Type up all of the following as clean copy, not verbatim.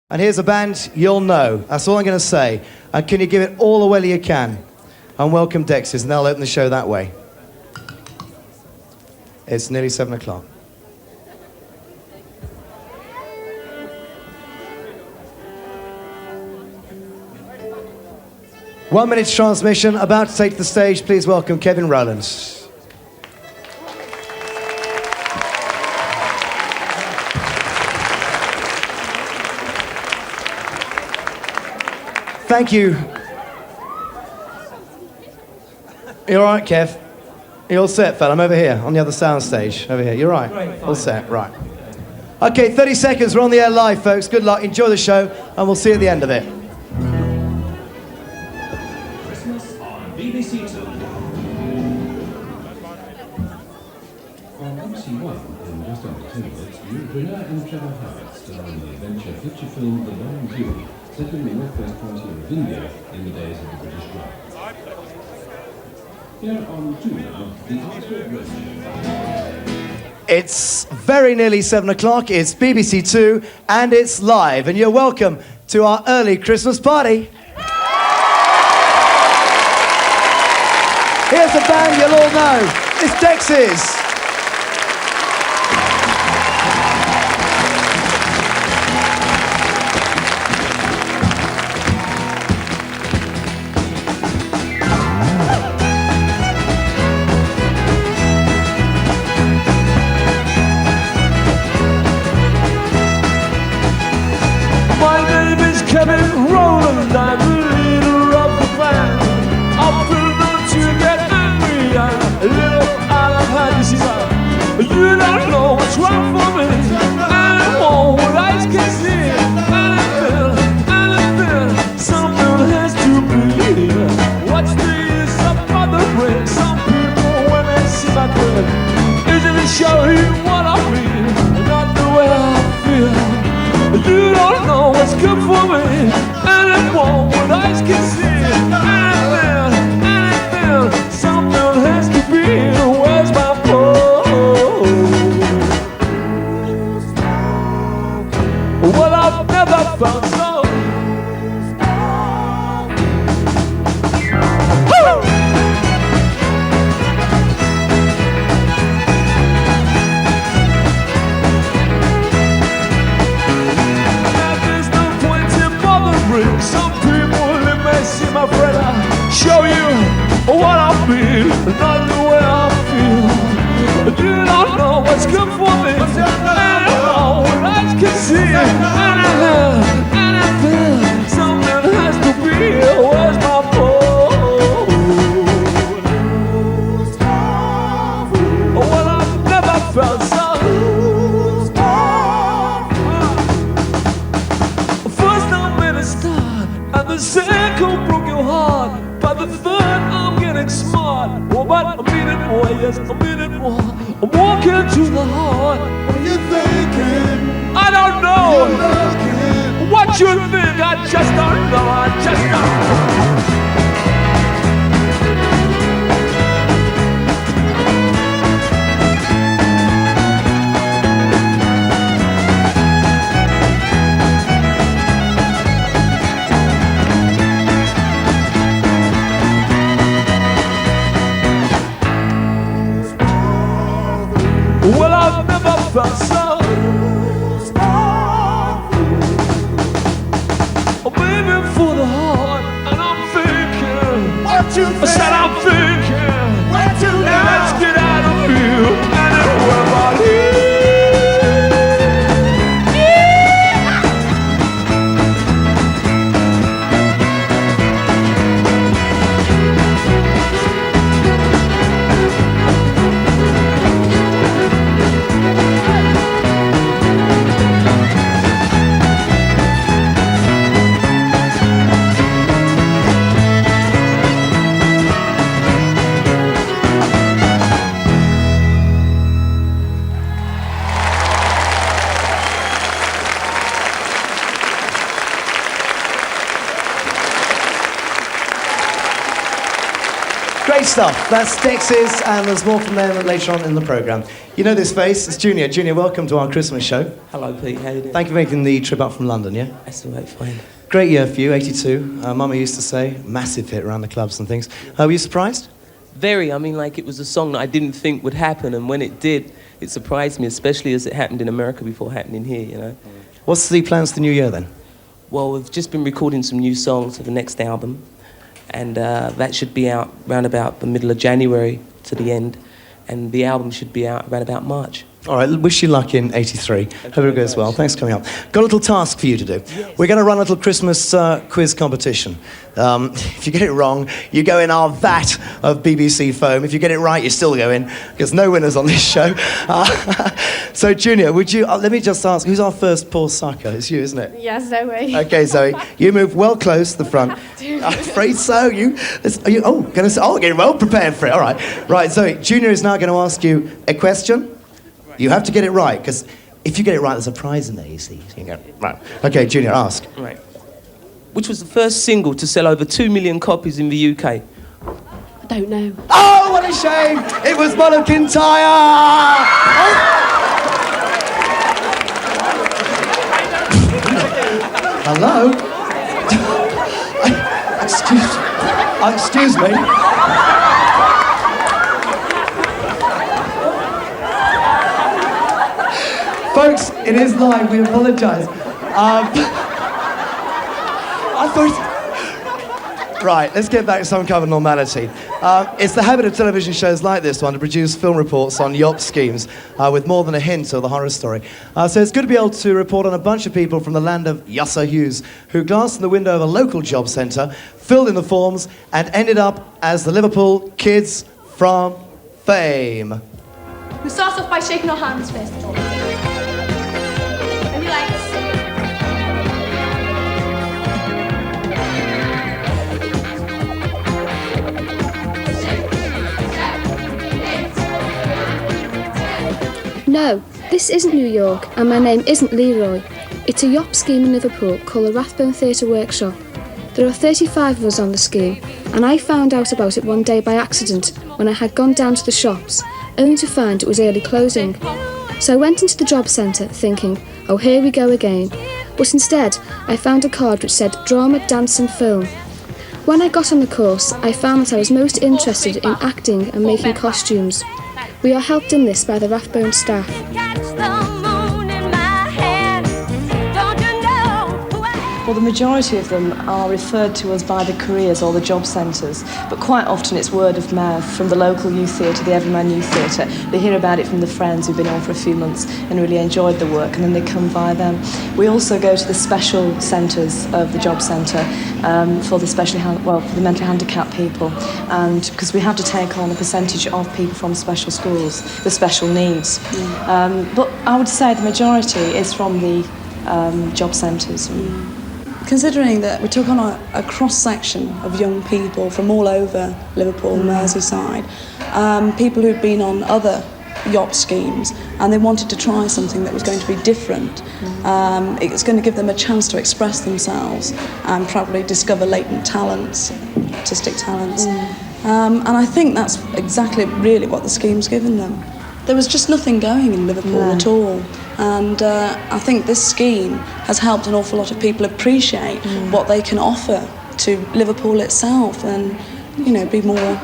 And here's a band you'll know. That's all I'm going to say. And can you give it all the well you can? And welcome Dexys, and they'll open the show that way. It's nearly 7 o'clock. One minute's transmission, about to take the stage. Please welcome Kevin Rowlands. Thank you. You all right, Kev? You all set, fella? I'm over here, on the other sound stage. Over here. You're right? Right, all set, right. Okay, 30 seconds. We're on the air live, folks. Good luck. Enjoy the show, and we'll see you at the end of it. Christmas on BBC Two. On BBC One, in just under 10 minutes, Renee and Trevor Howard star in the adventure feature film The Long View, set in the northwest frontier of India in the days of the British Raj. Here on 2 now, the Oxford Road. It's very nearly 7 o'clock. It's BBC Two, and it's live. And you're welcome to our early Christmas party. Here's a band you'll all know. It's Dexys. You don't know what's wrong for me anymore. What eyes can see, anything, something has to be. What's the use of bothering some people when they see my grin? Isn't it showing what I mean, not the way I feel? You don't know what's good for me anymore. What eyes can see, anything, something has to be. Where's my phone? Well, I've never felt so. Woo! Now there's no point in bothering some people. It may seem my friend, I'll show you what I feel, not the way I feel. You don't know what's good for me anymore. When eyes can see anything, something has to be. Where's my phone? Well, I've never felt so. First I made a start, and the second broke your heart. By the third I'm getting smart. Oh, but I mean it more, yes, I mean it more. I'm walking to the heart. What are you thinking? I don't know. You're looking. What you think? I just don't know. I just don't know. Well, I've never felt so. I'm aiming for the heart, and I'm thinking. What you think? I said I'm thinking. Where to now? Let's get out of here and anywhere but here. Great stuff. That's Dexys, and there's more from them later on in the programme. You know this face, it's Junior. Junior, welcome to our Christmas show. Hello, Pete. How you doing? Thank you for making the trip up from London, yeah? That's all right, fine. Great year for you, 82. Mama used to say, massive hit around the clubs and things. Were you surprised? Very. I mean, like, it was a song that I didn't think would happen, and when it did, it surprised me, especially as it happened in America before happening here, you know? What's the plans for the new year, then? Well, we've just been recording some new songs for the next album, and that should be out round about the middle of January to the end, and the album should be out around about March. All right, wish you luck in 83. Hope it goes well. Thanks for coming up. Got a little task for you to do. Yes. We're going to run a little Christmas quiz competition. If you get it wrong, you go in our vat of BBC foam. If you get it right, you still go in, because no winners on this show. So, Junior, would you... let me just ask, who's our first poor sucker? It's you, isn't it? Yes, Zoe. OK, Zoe, you move well close to the front. I'm afraid so. Getting well prepared for it. All right. Right, Zoe, Junior is now going to ask you a question. You have to get it right, because if you get it right, there's a prize in there, you see. So you go, right. OK, Junior, ask. Right. Which was the first single to sell over 2 million copies in the UK? I don't know. Oh, what a shame! It was Monarch Kintyre! Hello? Excuse me. Folks, it is live, we apologise. I thought... Right, let's get back to some kind of normality. It's the habit of television shows like this one to produce film reports on yacht schemes with more than a hint of the horror story. So it's good to be able to report on a bunch of people from the land of Yusser Hughes who glanced in the window of a local job centre, filled in the forms, and ended up as the Liverpool Kids from Fame. We start off by shaking our hands first of all. And relax. No, this isn't New York, and my name isn't Leroy. It's a yacht scheme in Liverpool called the Rathbone Theatre Workshop. There are 35 of us on the scheme, and I found out about it one day by accident when I had gone down to the shops, only to find it was early closing. So I went into the job centre thinking, oh, here we go again. But instead, I found a card which said Drama, Dance and Film. When I got on the course, I found that I was most interested in acting and making costumes. We are helped in this by the Rathbone staff. Well, the majority of them are referred to us by the careers or the job centres, but quite often it's word of mouth from the local youth theatre, the Everyman Youth Theatre. They hear about it from the friends who've been on for a few months and really enjoyed the work, and then they come via them. We also go to the special centres of the job centre for the for the mentally handicapped people, and because we have to take on a percentage of people from special schools with special needs. But I would say the majority is from the job centres. Considering that we took on a cross-section of young people from all over Liverpool, Merseyside, people who'd been on other yacht schemes, and they wanted to try something that was going to be different. It was going to give them a chance to express themselves and probably discover latent talents, artistic talents. And I think that's exactly really what the scheme's given them. There was just nothing going in Liverpool at all. And I think this scheme has helped an awful lot of people appreciate what they can offer to Liverpool itself, and be more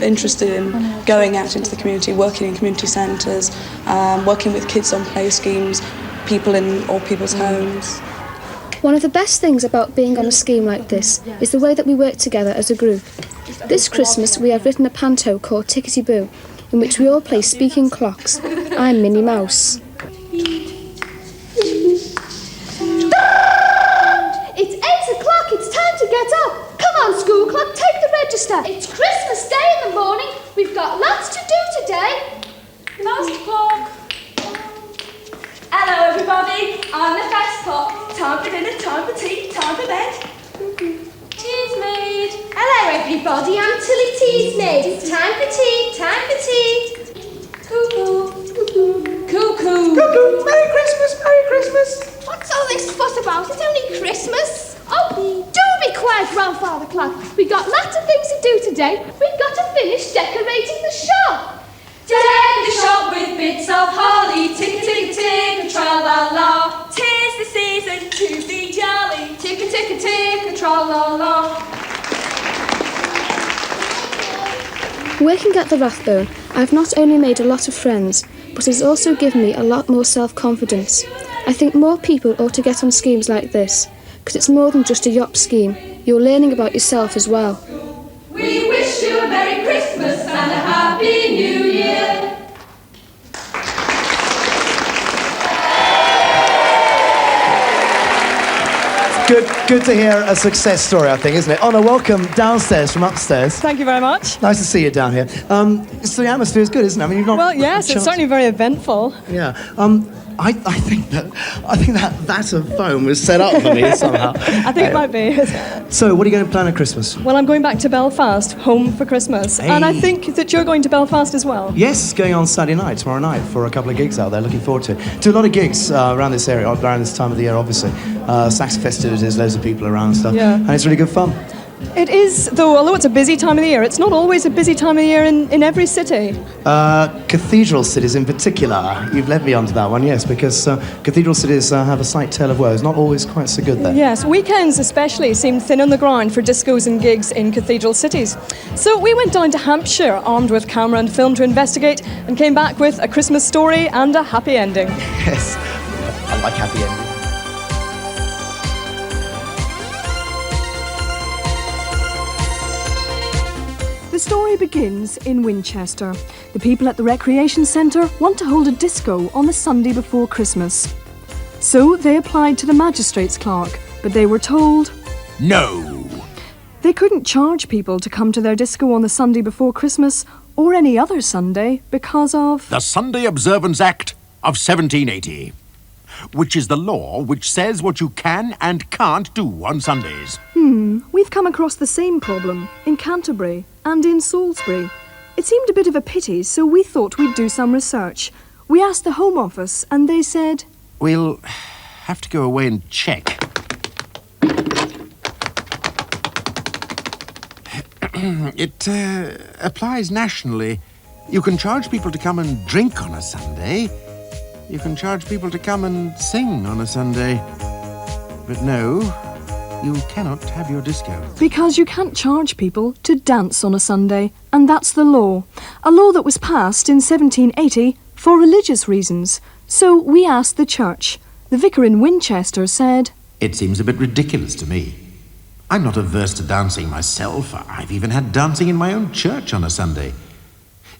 interested in going out into the community, working in community centres, working with kids on play schemes, people in all people's homes. One of the best things about being on a scheme like this is the way that we work together as a group. This Christmas we have written a panto called Tickety Boo, in which we all play speaking clocks. I'm Minnie Mouse. It's 8 o'clock, it's time to get up. Come on, school clock, take the register. It's Christmas Day in the morning. We've got lots to do today. Last clock. Hello, everybody. I'm the fast clock. Time for dinner, time for tea, time for bed. Tea's made. Hello, everybody. I'm Tilly Tea's maid. It's time for tea, time for tea. Cuckoo. Cuckoo. Cuckoo. Merry Christmas, Merry Christmas. What's all this fuss about? It's only Christmas. Oh, do be quiet, Grandfather Clock. We've got lots of things to do today. We've got to finish decorating the shop. Deck the shop with bits of holly. Tick, tick, tick, tra-la-la. 'Tis the season to be jolly. Tick, tick, tick, tra-la-la. Working at the Rathbone, I've not only made a lot of friends, but it's also given me a lot more self-confidence. I think more people ought to get on schemes like this, because it's more than just a yop scheme. You're learning about yourself as well. We wish you a Merry Christmas and a Happy New Year. Good to hear a success story, I think, isn't it? Honor, welcome downstairs from upstairs. Thank you very much. Nice to see you down here. So the atmosphere is good, isn't it? I mean, you've not. Well, yes, it's certainly very eventful. Yeah. I think that vat of foam was set up for me somehow. I think it might be. So, what are you going to plan at Christmas? Well, I'm going back to Belfast, home for Christmas. Hey. And I think that you're going to Belfast as well. Yes, going on Saturday night, tomorrow night, for a couple of gigs out there. Looking forward to it. Do a lot of gigs around this area, around this time of the year, obviously. Sax festivities, loads of people around and stuff. Yeah. And it's really good fun. It is, though, although it's a busy time of the year, it's not always a busy time of the year in every city. Cathedral cities in particular. You've led me onto that one, yes, because cathedral cities have a slight tale of woe. It's not always quite so good there. Yes, weekends especially seem thin on the ground for discos and gigs in cathedral cities. So we went down to Hampshire, armed with camera and film to investigate, and came back with a Christmas story and a happy ending. Yes, I like happy endings. The story begins in Winchester. The people at the recreation centre want to hold a disco on the Sunday before Christmas. So they applied to the magistrate's clerk, but they were told no. They couldn't charge people to come to their disco on the Sunday before Christmas or any other Sunday because of the Sunday Observance Act of 1780, which is the law which says what you can and can't do on Sundays. We've come across the same problem in Canterbury and in Salisbury. It seemed a bit of a pity, so we thought we'd do some research. We asked the Home Office and they said, We'll have to go away and check. It applies nationally. You can charge people to come and drink on a Sunday. You can charge people to come and sing on a Sunday. But no, you cannot have your disco. because you can't charge people to dance on a Sunday, and that's the law. A law that was passed in 1780 for religious reasons. So we asked the church. The vicar in Winchester said, It seems a bit ridiculous to me. I'm not averse to dancing myself. I've even had dancing in my own church on a Sunday.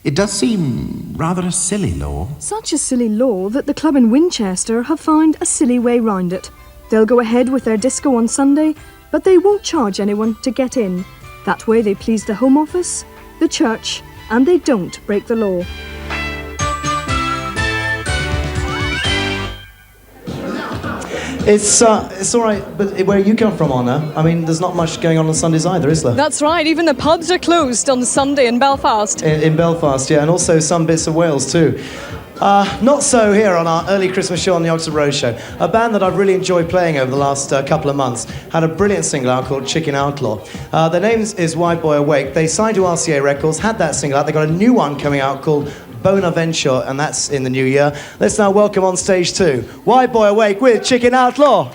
It does seem rather a silly law. Such a silly law that the club in Winchester have found a silly way round it. They'll go ahead with their disco on Sunday, but they won't charge anyone to get in. That way they please the Home Office, the church, and they don't break the law. It's all right, but where you come from, Anna, I mean, there's not much going on Sundays either, is there? That's right, even the pubs are closed on Sunday in Belfast. In Belfast, yeah, and also some bits of Wales too. Not so here on our early Christmas show on the Oxford Road Show. A band that I've really enjoyed playing over the last couple of months had a brilliant single out called Chicken Outlaw. Their name is White Boy Awake. They signed to RCA Records, had that single out. They got a new one coming out called Bonaventure, and that's in the new year. Let's now welcome on stage 2, White Boy Awake with Chicken Outlaw.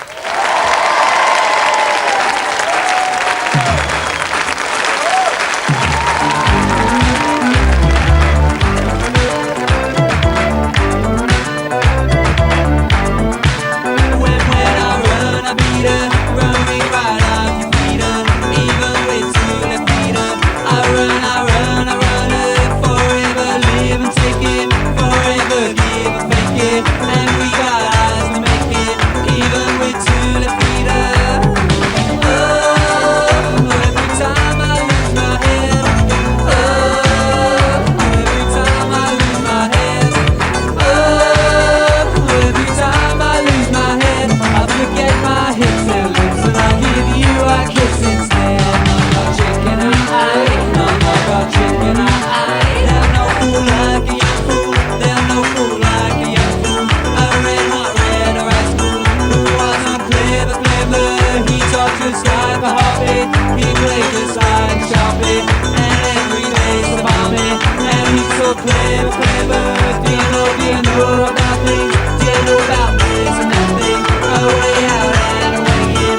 He played the side shopping and every day's so balmy, and he's so clever, clever. Do you know about things? Do you know about this and that thing? Way out and away in,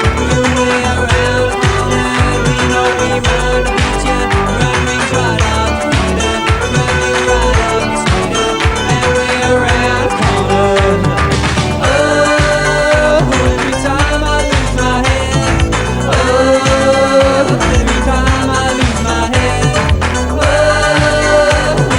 way around the corner. We know we run to beat ya, run rings right up the meter, run rings right up the streeter, and way around the corner. Oh, every time I lose my head. Oh, every time I lose my head. Oh,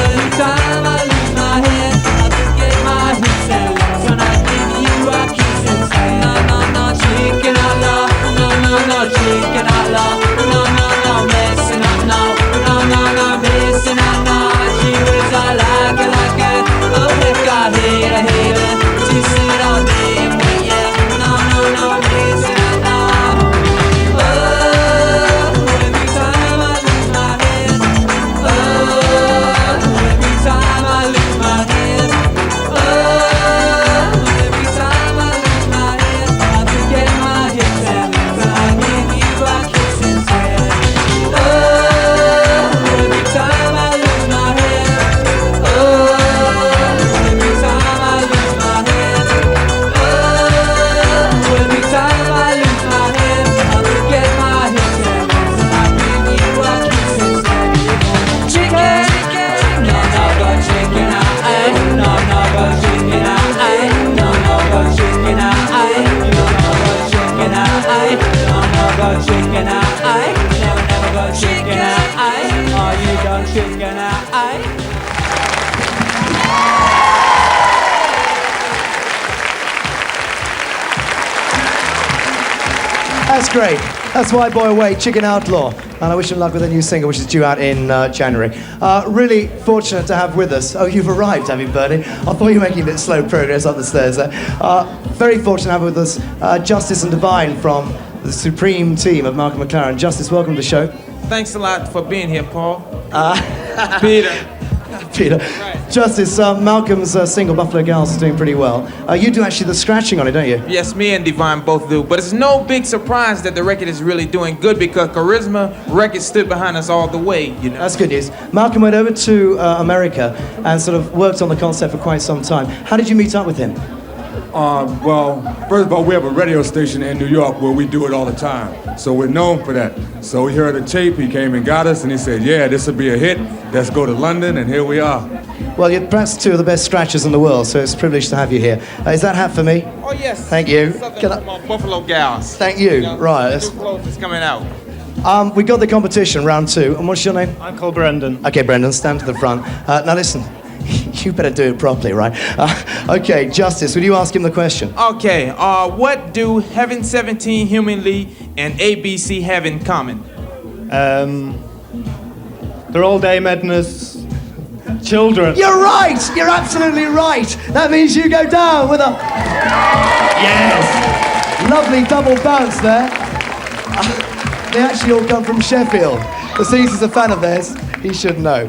every time I lose my head, I forget my hips and lips, and I give you a kiss and say, no, no, no, chicken out love, no, no, no, chicken out love, no, no, no, messing up, no, no, no, no, messing up, no. She was I like it, oh heck, I hate her, she sit all day and wait, yeah, no, no, no, messing up, no. Oh, every time I lose my head. Oh, every time I lose my head. Oh, every time I lose my head, I forget my hips and lips, and I give you a kiss instead. Oh, every time I lose my head. Oh, every time I lose my head. Oh, every time I lose my head, I forget my hips and lips, and I give you a kiss instead. Chicken, no, no, go chicken out, no, no, go chicken out, no, no, go chicken out, no, no, go chicken out, no, no, go chicken out, never, never go chicken out, oh, you don't chicken out, That's great. That's White Boy Away, Chicken Outlaw. And I wish him luck with a new single, which is due out in January. Really fortunate to have with us. Oh, you've arrived, have you, Bernie? I thought you were making a bit slow progress up the stairs there. Very fortunate to have with us Justice and Divine from the Supreme team of Malcolm McLaren. Justice, welcome to the show. Thanks a lot for being here, Paul. Peter. Peter. Right. Justice, Malcolm's single, Buffalo Gals, is doing pretty well. You do actually the scratching on it, don't you? Yes, me and Divine both do. But it's no big surprise that the record is really doing good because Charisma Records stood behind us all the way, you know. That's good news. Malcolm went over to America and sort of worked on the concept for quite some time. How did you meet up with him? Well, first of all, we have a radio station in New York where we do it all the time. So we're known for that. So he heard a tape, he came and got us, and he said, yeah, this will be a hit. Let's go to London, and here we are. Well, you're perhaps two of the best scratchers in the world, so it's a privilege to have you here. Is that hat for me? Oh, yes. Thank you. Buffalo Gals. Thank you. You know, right. the new clothes is coming out. We got the competition, round 2. And what's your name? I'm called Brendan. Okay, Brendan, stand to the front. Now listen, you better do it properly, right? Okay, Justice, will you ask him the question? Okay, what do Heaven 17 Humanly and ABC have in common? They're all day Medina's children. You're right! You're absolutely right! That means you go down with a... Yes! Lovely double bounce there. They actually all come from Sheffield. The Caesar's a fan of theirs. He should know.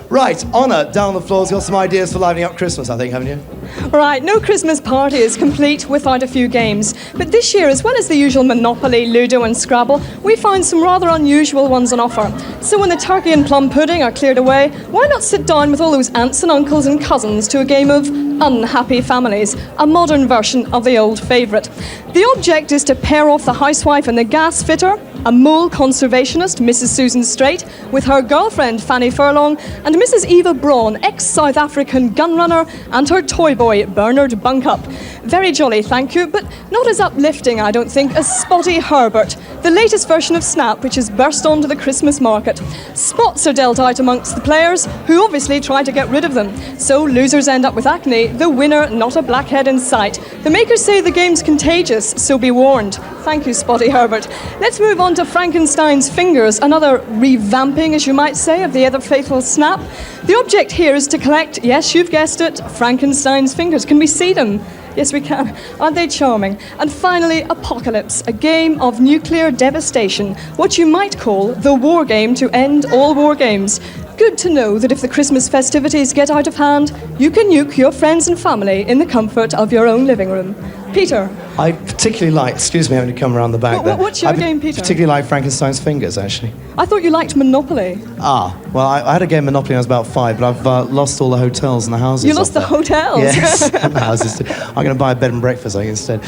Right, Honor, down on the floor's got some ideas for livening up Christmas, I think, haven't you? Right, no Christmas party is complete without a few games. But this year, as well as the usual Monopoly, Ludo and Scrabble, we found some rather unusual ones on offer. So when the turkey and plum pudding are cleared away, why not sit down with all those aunts and uncles and cousins to a game of Unhappy Families, a modern version of the old favourite. The object is to pair off the housewife and the gas fitter, a mole conservationist, Mrs. Susan Straight, with her girlfriend Fanny Furlong, and Mrs. Eva Braun, ex-South African gunrunner, and her toy boy Bernard Bunkup. Very jolly, thank you, but not as uplifting, I don't think, as Spotty Herbert, the latest version of Snap, which has burst onto the Christmas market. Spots are dealt out amongst the players, who obviously try to get rid of them. So losers end up with acne, the winner not a blackhead in sight. The makers say the game's contagious, so be warned. Thank you, Spotty Herbert. Let's move on to Frankenstein's Fingers, another revamping, as you might say, of the ever faithful Snap. The object here is to collect, yes, you've guessed it, Frankenstein's fingers. Can we see them? Yes, we can. Aren't they charming? And finally, Apocalypse, a game of nuclear devastation, what you might call the war game to end all war games. Good to know that if the Christmas festivities get out of hand, you can nuke your friends and family in the comfort of your own living room. Peter. I particularly like, excuse me, having to come around the back there. What's your game, Peter? Particularly like Frankenstein's fingers, actually. I thought you liked Monopoly. Well, I had a game of Monopoly when I was about 5, but I've lost all the hotels and the houses. You lost the hotels? Yes, and the houses. I'm going to buy a bed and breakfast, I think, instead.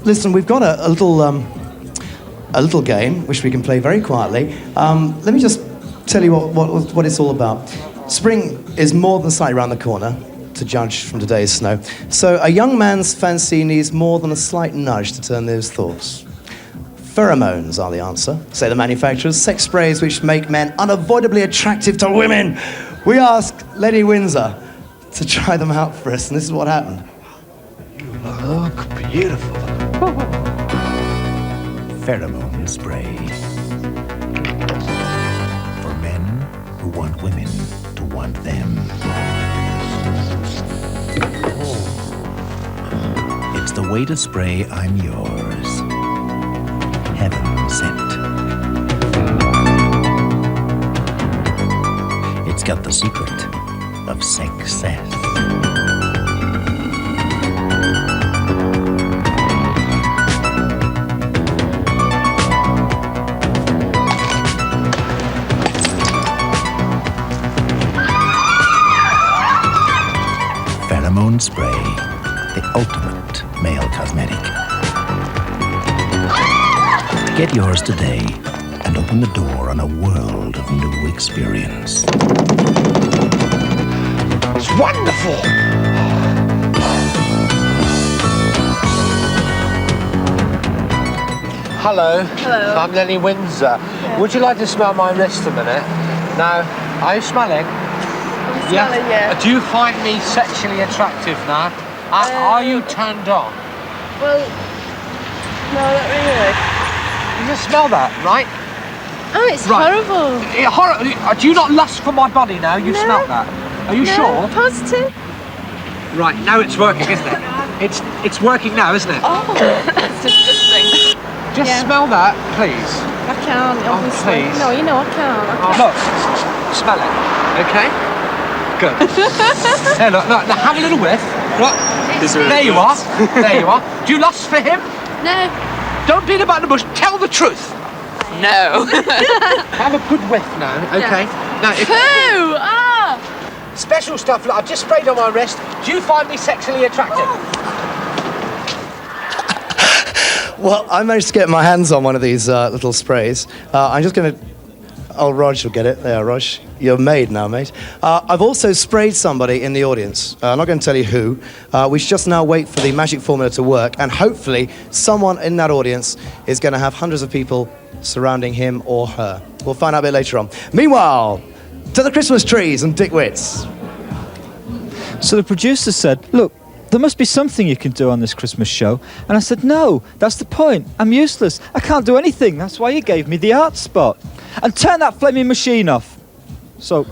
Listen, we've got a little game which we can play very quietly. Let me just tell you what it's all about. Spring is more than slightly around the corner, to judge from today's snow. So a young man's fancy needs more than a slight nudge to turn those thoughts. Pheromones are the answer, say the manufacturers. Sex sprays which make men unavoidably attractive to women. We asked Lenny Windsor to try them out for us, and this is what happened. You look beautiful. Pheromone spray. For men who want women to want them. It's the way to spray I'm yours. Heaven sent. It's got the secret of success. Pheromone spray, the ultimate male cosmetic. Get yours today and open the door on a world of new experience. It's wonderful! Hello. Hello. I'm Lenny Windsor. Yeah. Would you like to smell my wrist a minute? Now, are you smelling? I'm smelling, yeah. Do you find me sexually attractive now? Are you turned on? Well, no, not really. You just smell that, right? Oh, it's horrible. Do you not lust for my body now? You've smelled that. Are you sure? Positive. Right, now it's working, isn't it? It's working now, isn't it? Oh, that's disgusting. Just smell that, please. I can't, obviously. Please. No, you know I can't. Look, smell it, okay? Good. Hey, look, now have a little whiff. Look, there you are. There you are. Do you lust for him? No. Don't beat about the bush. Tell the truth. No. Have a good whiff now, okay? Yeah. Now, if Poo! Ah! special stuff like I've just sprayed on my wrist. Do you find me sexually attractive? Well, I managed to get my hands on one of these little sprays. I'm just going to... Oh, Rog will get it. There, Rog. You're made now, mate. I've also sprayed somebody in the audience. I'm not going to tell you who. We should just now wait for the magic formula to work, and hopefully someone in that audience is going to have hundreds of people surrounding him or her. We'll find out a bit later on. Meanwhile, to the Christmas trees and Dick Wits. So the producer said, look, there must be something you can do on this Christmas show. And I said, no, that's the point. I'm useless. I can't do anything. That's why you gave me the art spot. And turn that flaming machine off. So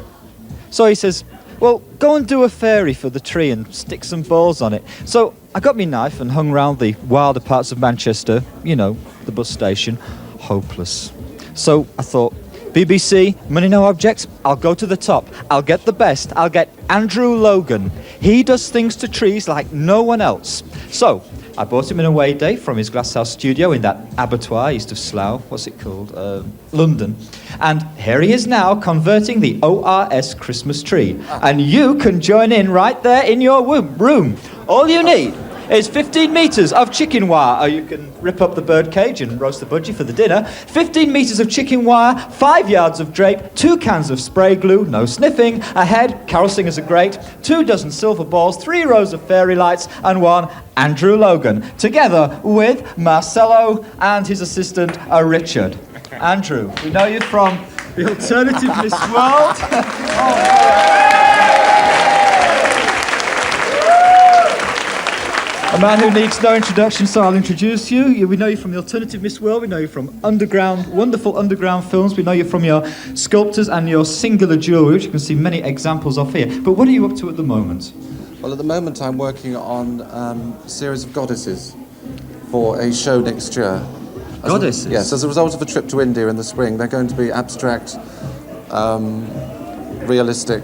he says, well, go and do a fairy for the tree and stick some balls on it. So I got my knife and hung round the wilder parts of Manchester, you know, the bus station. Hopeless. So I thought, BBC, money no objects, I'll go to the top. I'll get the best. I'll get Andrew Logan. He does things to trees like no one else. So I bought him an away day from his glasshouse studio in that abattoir east of Slough. What's it called? London. And here he is now converting the ORS Christmas tree. And you can join in right there in your room. All you need is 15 metres of chicken wire. Or you can rip up the bird cage and roast the budgie for the dinner. 15 metres of chicken wire, 5 yards of drape, 2 cans of spray glue, no sniffing, a head, carol singers are great, 2 dozen silver balls, 3 rows of fairy lights, and 1 Andrew Logan, together with Marcello and his assistant, Richard. Andrew, we know you from the Alternative Miss World. A man who needs no introduction, so I'll introduce you. We know you from the Alternative Miss World. We know you from wonderful underground films. We know you from your sculptors and your singular jewellery, which you can see many examples of here. But what are you up to at the moment? Well, at the moment I'm working on a series of goddesses for a show next year. Goddesses? Yes, as a result of a trip to India in the spring. They're going to be abstract, realistic,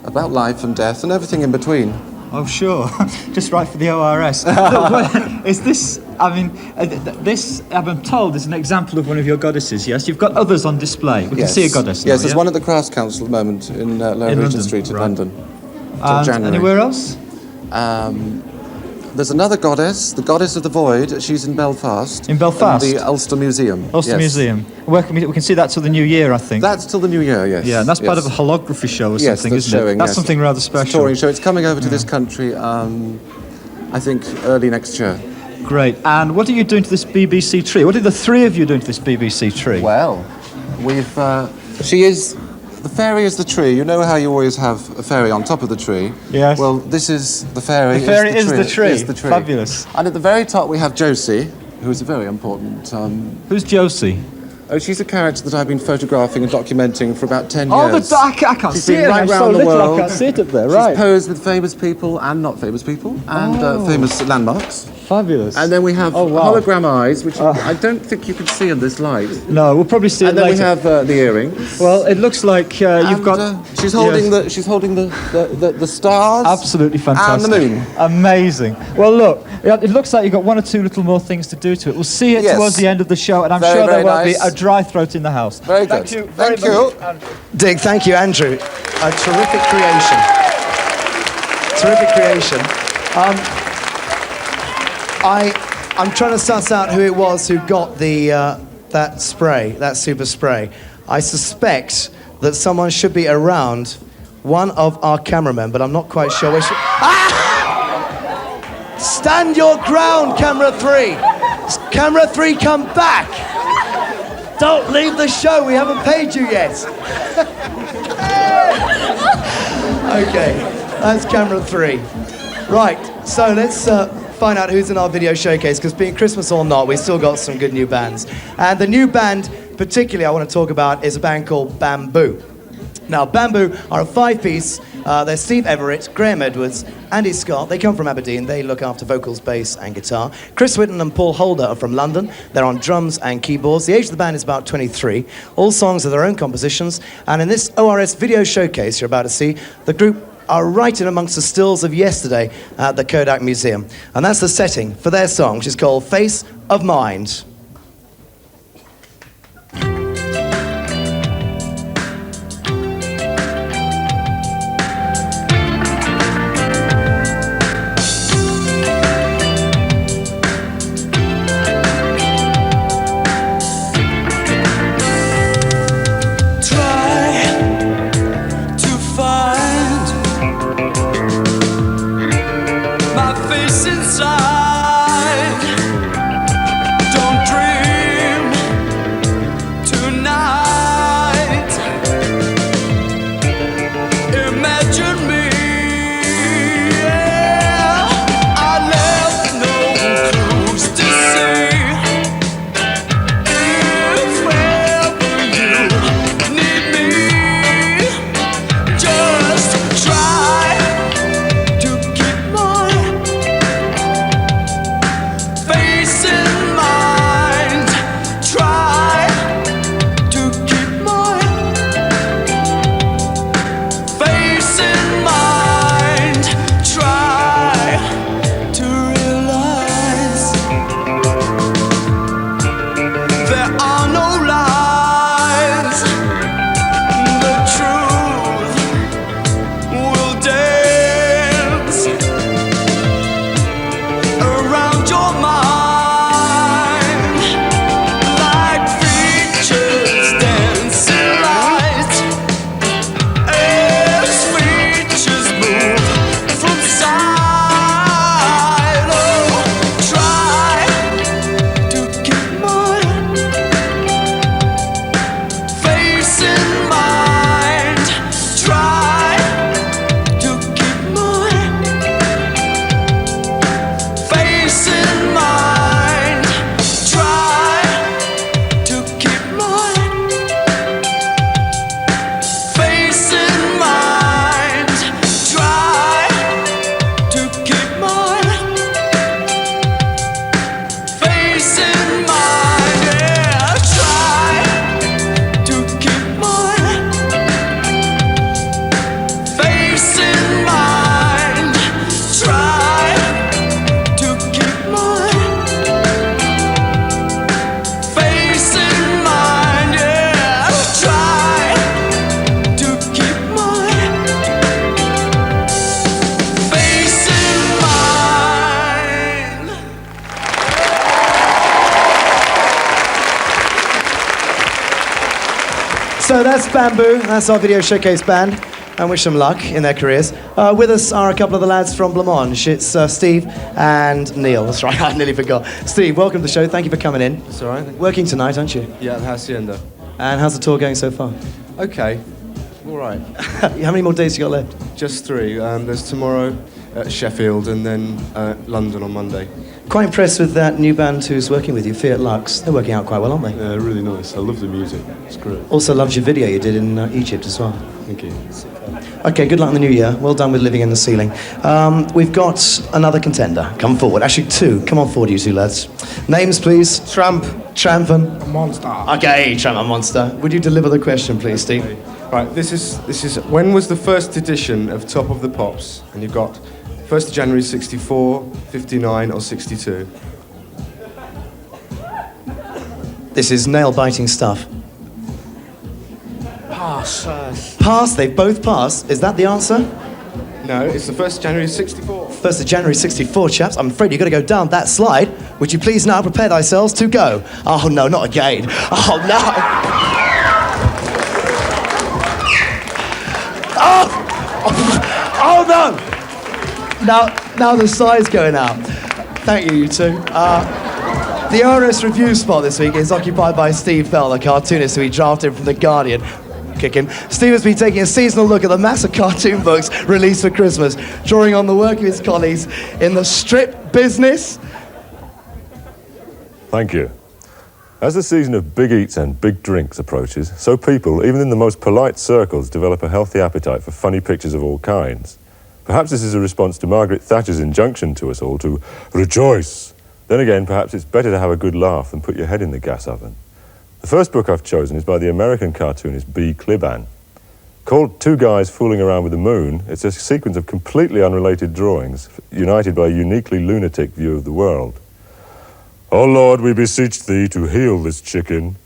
about life and death and everything in between. Oh, sure. Just right for the ORS. Look, is this I mean, this, I'm told, is an example of one of your goddesses, yes? You've got others on display. We can see a goddess now, Yes, there's yeah? one at the Crafts Council at the moment in Lower In Regent London, Street in right. London. Till And January. anywhere else? There's another goddess, the goddess of the void. She's in Belfast. In Belfast? In the Ulster Museum. Ulster yes. Museum. Where can we can see that till the new year, I think. That's till the new year, yes. Yeah, and that's part yes. of a holography show or Yes, something, that's isn't showing, it? That's yes. something rather It's a special. touring show. It's coming over to this country, I think, early next year. Great. And what are you doing to this BBC tree? What are the three of you doing to this BBC tree? Well, we've... she is... The fairy is the tree. You know how you always have a fairy on top of the tree? Yes. Well, this is the fairy. The fairy is the tree. Is the tree. Fabulous. And at the very top we have Josie, who is a very important... Who's Josie? Oh, she's a character that I've been photographing and documenting for about 10 Oh, years. I can't She's see been it. right I'm round so the little, world. I can't see it up there. Right. She's posed with famous people and not famous people, and famous landmarks. Fabulous. And then we have hologram eyes, which I don't think you can see in this light. No, we'll probably see it And then later. we have the earrings. Well, it looks like you've got... She's holding yes. the stars. Absolutely fantastic. And the moon. Amazing. Well, look, it looks like you've got one or two little more things to do to it. We'll see it Yes. towards the end of the show, and I'm Very, sure there very won't nice. be a dry throat in the house. Very Thank good. you very Thank you. much. Dig, thank you, Andrew. A terrific creation. Terrific creation. I'm trying to suss out who it was who got the that spray, that super spray. I suspect that someone should be around, one of our cameramen, but I'm not quite sure where. Stand your ground, camera 3. Camera 3, come back. Don't leave the show. We haven't paid you yet. Okay, that's camera 3. Right, so let's find out who's in our video showcase, because being Christmas or not, we've still got some good new bands. And the new band, particularly I want to talk about, is a band called Bamboo. Now, Bamboo are a 5-piece. They're Steve Everett, Graham Edwards, Andy Scott. They come from Aberdeen. They look after vocals, bass, and guitar. Chris Whitten and Paul Holder are from London. They're on drums and keyboards. The age of the band is about 23. All songs are their own compositions. And in this ORS video showcase you're about to see, the group are right in amongst the stills of yesterday at the Kodak Museum. And that's the setting for their song, which is called Face of Mind. Inside, don't So that's Bamboo. That's our video showcase band. And wish them luck in their careers. With us are a couple of the lads from Blancmange. It's Steve and Neil. That's right, I nearly forgot. Steve, welcome to the show. Thank you for coming in. It's all right. Working tonight, aren't you? Yeah, the Hacienda. And how's the tour going so far? Okay, all right. How many more days you got left? Just 3. There's tomorrow at Sheffield and then London on Monday. Quite impressed with that new band who's working with you, Fiat Lux. They're working out quite well, aren't they? Yeah, really nice. I love the music. It's great. Also loved your video you did in Egypt as well. Thank you. Okay, good luck in the new year. Well done with Living in the Ceiling. We've got another contender. Come forward. Actually, 2. Come on forward, you 2 lads. Names, please. Tramp. Tramp and... Monster. Okay, Tramp and Monster. Would you deliver the question, please, Steve? Okay. Right, this is... When was the first edition of Top of the Pops? And you've got 1st of January 64, 59 or 62. This is nail-biting stuff. Pass. Pass, they've both passed. Is that the answer? No, it's the 1st of January 64. 1st of January 64, chaps. I'm afraid you've got to go down that slide. Would you please now prepare thyselves to go? Oh, no, not again. Oh, no. Oh, no. Now the slide's going out. Thank you, you 2. The ORS review spot this week is occupied by Steve Bell, the cartoonist who we drafted from The Guardian. Kick him. Steve has been taking a seasonal look at the mass of cartoon books released for Christmas, drawing on the work of his colleagues in the strip business. Thank you. As the season of big eats and big drinks approaches, so people, even in the most polite circles, develop a healthy appetite for funny pictures of all kinds. Perhaps this is a response to Margaret Thatcher's injunction to us all to rejoice. Then again, perhaps it's better to have a good laugh than put your head in the gas oven. The first book I've chosen is by the American cartoonist B. Cliban. Called Two Guys Fooling Around with the Moon, it's a sequence of completely unrelated drawings, united by a uniquely lunatic view of the world. Oh Lord, we beseech thee to heal this chicken.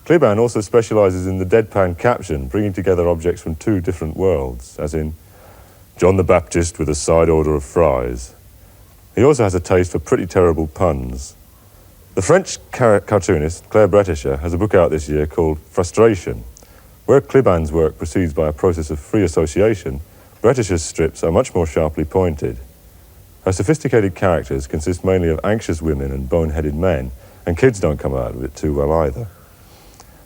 Cliban also specialises in the deadpan caption, bringing together objects from 2 different worlds, as in John the Baptist with a side order of fries. He also has a taste for pretty terrible puns. The French cartoonist Claire Bretischer has a book out this year called Frustration. Where Cliban's work proceeds by a process of free association, Bretischer's strips are much more sharply pointed. Her sophisticated characters consist mainly of anxious women and bone-headed men, and kids don't come out of it too well either.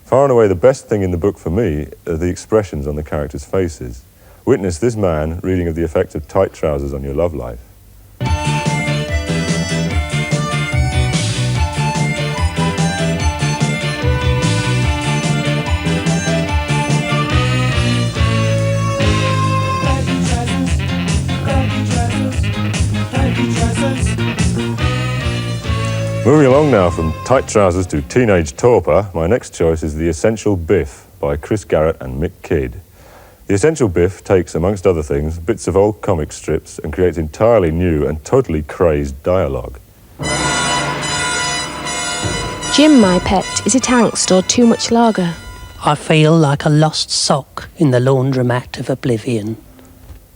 Far and away the best thing in the book for me are the expressions on the characters' faces. Witness this man reading of the effect of tight trousers on your love life. Moving along now from tight trousers to teenage torpor, my next choice is The Essential Biff by Chris Garrett and Mick Kidd. The Essential Biff takes, amongst other things, bits of old comic strips and creates entirely new and totally crazed dialogue. Jim, my pet, is it angst or too much lager? I feel like a lost sock in the laundromat of oblivion.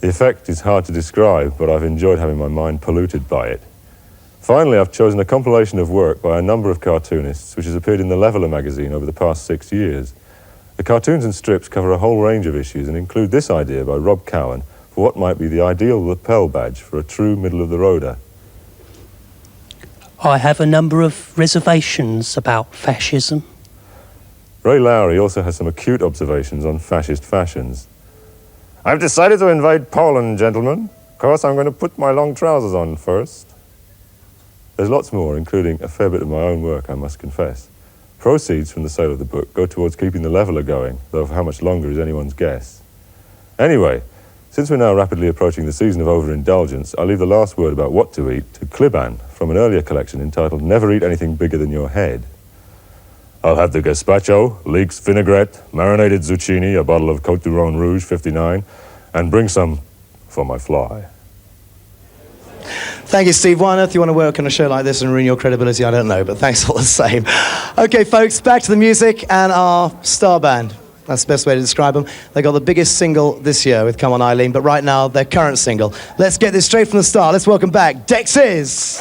The effect is hard to describe, but I've enjoyed having my mind polluted by it. Finally, I've chosen a compilation of work by a number of cartoonists which has appeared in the Leveller magazine over the past 6 years. The cartoons and strips cover a whole range of issues and include this idea by Rob Cowan for what might be the ideal lapel badge for a true middle-of-the-roader. I have a number of reservations about fascism. Ray Lowry also has some acute observations on fascist fashions. I've decided to invade Poland, gentlemen. Of course, I'm going to put my long trousers on first. There's lots more, including a fair bit of my own work, I must confess. Proceeds from the sale of the book go towards keeping the Leveller going, though for how much longer is anyone's guess. Anyway, since we're now rapidly approaching the season of overindulgence, I'll leave the last word about what to eat to Cliban from an earlier collection entitled Never Eat Anything Bigger Than Your Head. I'll have the gazpacho, leeks vinaigrette, marinated zucchini, a bottle of Côte du Rhône Rouge 59, and bring some for my fly. Thank you, Steve. Why on earth you want to work on a show like this and ruin your credibility, I don't know, but thanks all the same. Okay, folks, back to the music and our star band. That's the best way to describe them. They got the biggest single this year with Come On Eileen, but right now, their current single. Let's get this straight from the start. Let's welcome back Dexys.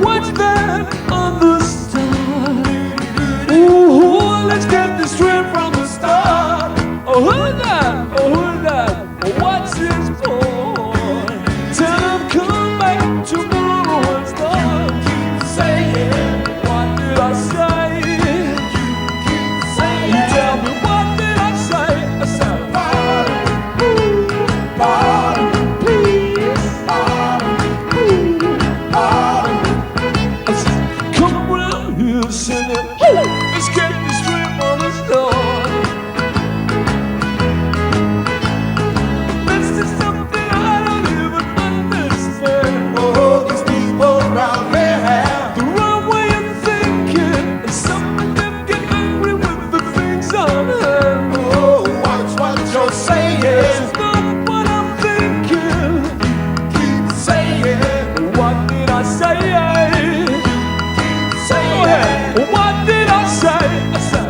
What's that on the start? Ooh, let's get this straight from the start. Oh, who's that? What's this for? Tell them come back tomorrow and start. You keep saying, what did I say? You keep saying, you tell me what did I say? I said, pardon, please, come around here singing. Let's get this straight on the start. This is something I don't even understand. Oh, these people around here have the wrong way of thinking, and some of them get angry with the things on hand. Oh, watch what you're saying. It's not what I'm thinking. Keep saying, what did I say? Go ahead. What did I say? I said,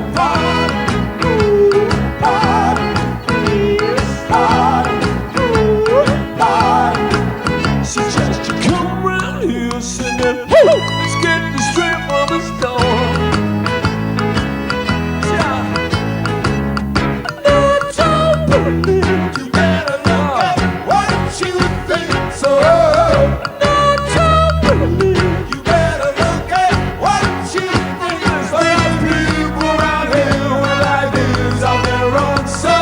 pardon, please, pardon. Suggest you come around here singing. Let's get this straight from the start. No, don't believe. You better look at what you think. So, no, don't believe. You better look at what you think. There's people around here with ideas of their own. So,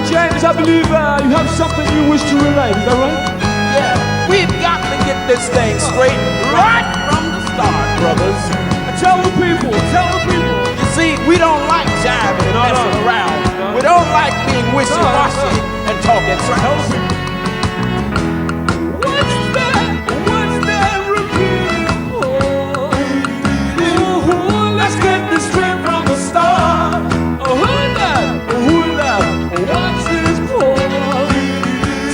James, I believe you have something you wish to relate. Is that right? Yeah, we've got to get this thing straight right from the start, brothers. Tell the people. You see, we don't like jiving and messing around. We don't like being wishy-washy and talking trash. What's that repeating for? Ooh, let's get this straight from the start. Oh, who's that? What's this for?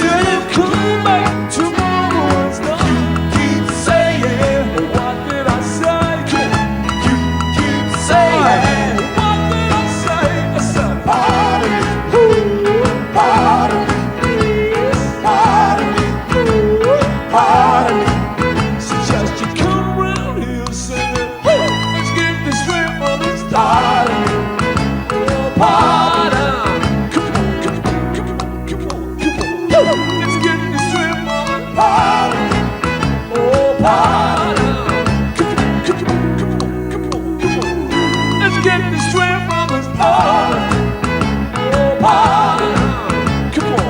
Tell them come back tomorrow and start. You keep saying, what did I say? You keep saying, what did I say? I said, pardon me. Suggest you come round here singing. Let's get this straight from the start. Oh, pardon. Come on. Let's get this straight from the start. Oh, pardon. Let's get this straight from the start. Oh, pardon. Come on.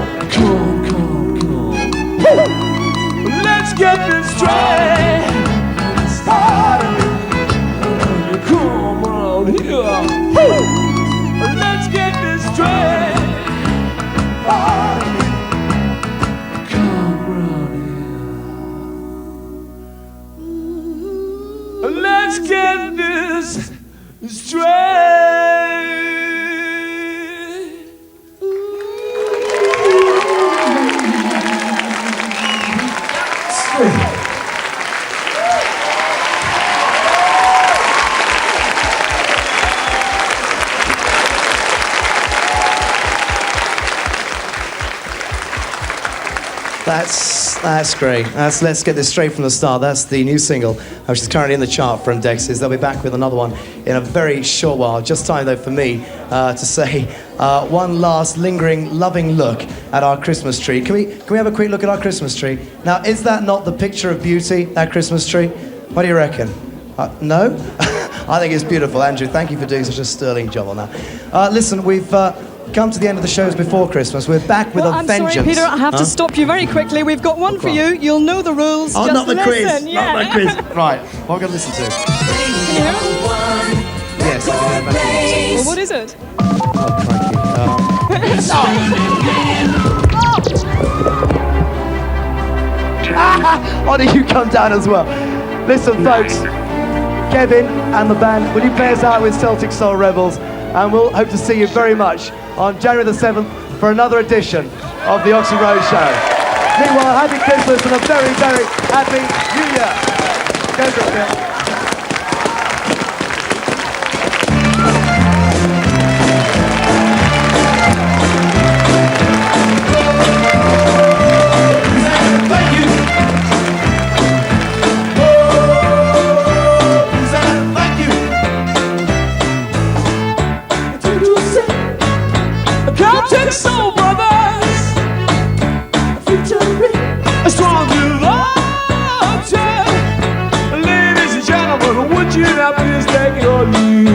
Let's get this straight. Come around here. Let's get this straight. Come around here. Let's get this straight. That's great. Let's get this straight from the start. That's the new single, which is currently in the chart from Dexys. They'll be back with another one in a very short while. Just time, though, for me to say one last lingering, loving look at our Christmas tree. Can we have a quick look at our Christmas tree? Now, is that not the picture of beauty, that Christmas tree? What do you reckon? No? I think it's beautiful. Andrew, thank you for doing such a sterling job on that. Listen, we've come to the end of the shows before Christmas. We're back with a I'm vengeance. sorry, Peter, I have to stop you very quickly. We've got one for you. You'll know the rules. Oh, Just not the listen. quiz. Yeah. Not the quiz. Right, what are we going to listen to? Can you hear it? Yes, I can hear it. Well, what is it? Ollie, you come down as well. Listen, folks, Kevin and the band, will you play us out with Celtic Soul Rebels? And we'll hope to see you very much on January the 7th for another edition of the Oxford Road Show. Meanwhile, happy Christmas and a very, very happy New Year. Go for it, Phil. Celtic Soul Brothers, featuring a strong devotion. Ladies and gentlemen, would you now please take your lead?